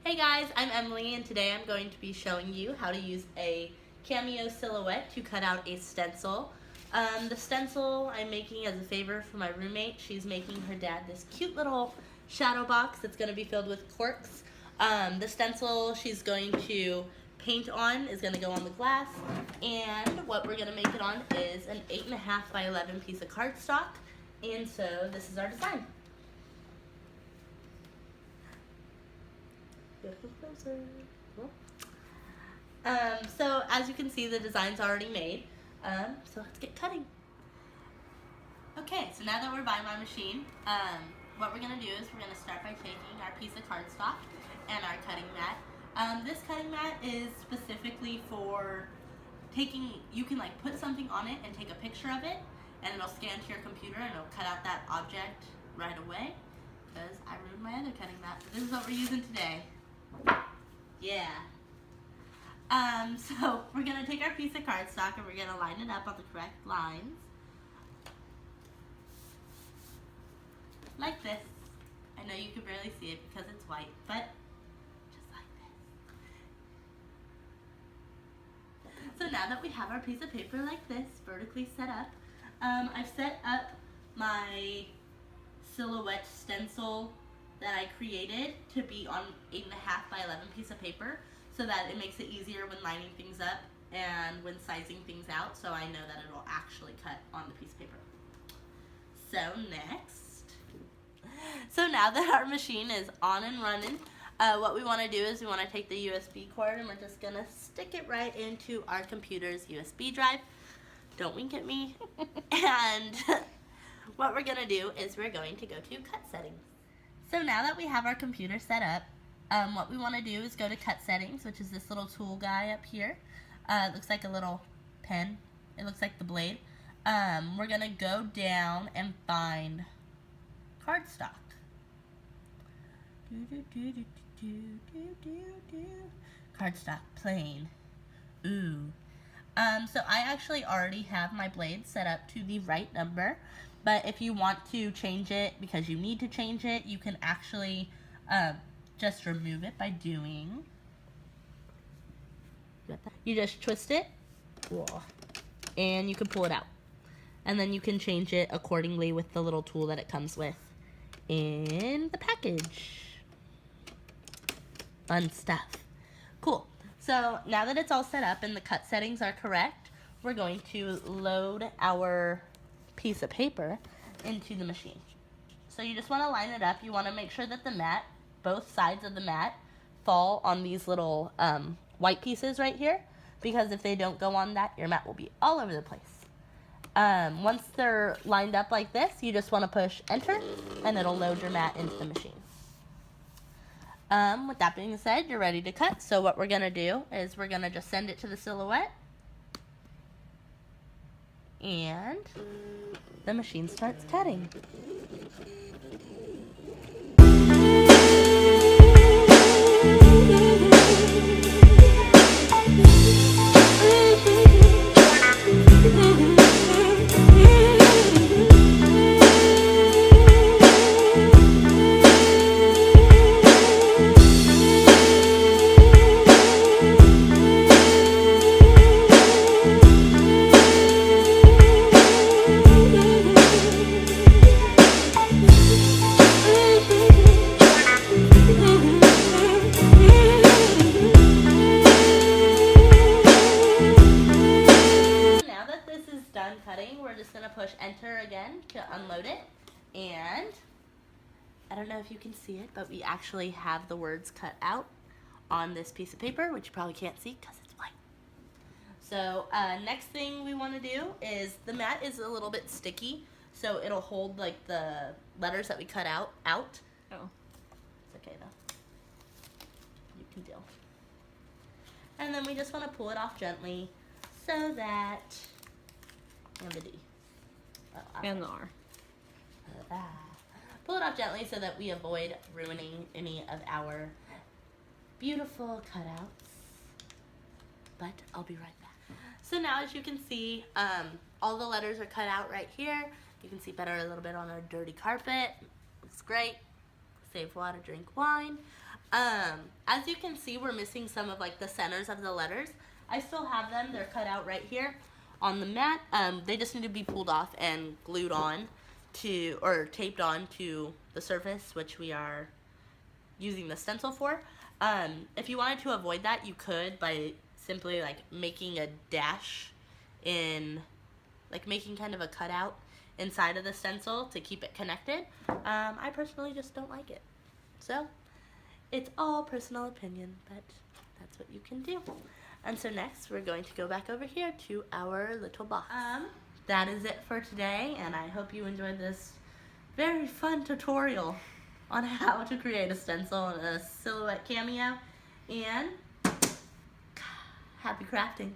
Hey guys, I'm Emily and today I'm going to be showing you how to use a cameo silhouette to cut out a stencil. The stencil I'm making as a favor for my roommate. She's making her dad this cute little shadow box that's going to be filled with corks. The stencil she's going to paint on is going to go on the glass, and what we're going to make it on is an 8.5 by 11 piece of cardstock, and so this is our design. So as you can see, the design's already made. So let's get cutting. Okay, so now that we're by my machine, what we're gonna do is we're gonna start by taking our piece of cardstock and our cutting mat. This cutting mat is specifically for taking, you can like put something on it and take a picture of it, and it'll scan to your computer and it'll cut out that object right away, because I ruined my other cutting mat. This is what we're using today. Yeah. So we're going to take our piece of cardstock and we're going to line it up on the correct lines. Like this. I know you can barely see it because it's white, but just like this. So now that we have our piece of paper like this, vertically set up, I've set up my silhouette stencil that I created to be on 8.5 by 11 piece of paper, so that it makes it easier when lining things up and when sizing things out, so I know that it'll actually cut on the piece of paper. So now that our machine is on and running, what we want to do is we want to take the USB cord and we're just going to stick it right into our computer's USB drive. Don't wink at me. And what we're going to do is we're going to go to cut settings. So now that we have our computer set up, what we want to do is go to cut settings, which is this little tool guy up here. It looks like a little pen. It looks like the blade. We're going to go down and find cardstock. Cardstock, plain. Ooh. So I actually already have my blade set up to the right number, but if you want to change it because you need to change it, you can actually just remove it by doing, you just twist it, and you can pull it out. And then you can change it accordingly with the little tool that it comes with in the package. Fun stuff. Cool. So now that it's all set up and the cut settings are correct, we're going to load our piece of paper into the machine. So you just want to line it up. You want to make sure that the mat, both sides of the mat, fall on these little white pieces right here, because if they don't go on that, your mat will be all over the place. Once they're lined up like this, you just want to push enter and it'll load your mat into the machine. With that being said, you're ready to cut. So what we're going to do is we're going to just send it to the silhouette, and the machine starts cutting. Cutting, we're just going to push enter again to unload it, and I don't know if you can see it, but we actually have the words cut out on this piece of paper, which you probably can't see because it's white. So next thing we want to do is, the mat is a little bit sticky, so it'll hold like the letters that we cut out. Oh. It's okay though. You can deal. And then we just want to pull it off gently so that, and the D. And the R. Pull it off gently so that we avoid ruining any of our beautiful cutouts. But I'll be right back. So now, as you can see, all the letters are cut out right here. You can see better a little bit on our dirty carpet. Looks great. Save water, drink wine. As you can see, we're missing some of like the centers of the letters. I still have them. They're cut out right here on the mat. They just need to be pulled off and glued on to, or taped on to the surface, which we are using the stencil for. If you wanted to avoid that, you could by simply like making a dash in, like making kind of a cutout inside of the stencil to keep it connected. I personally just don't like it. So it's all personal opinion, but that's what you can do. And so next we're going to go back over here to our little box. That is it for today, and I hope you enjoyed this very fun tutorial on how to create a stencil and a silhouette cameo. And happy crafting.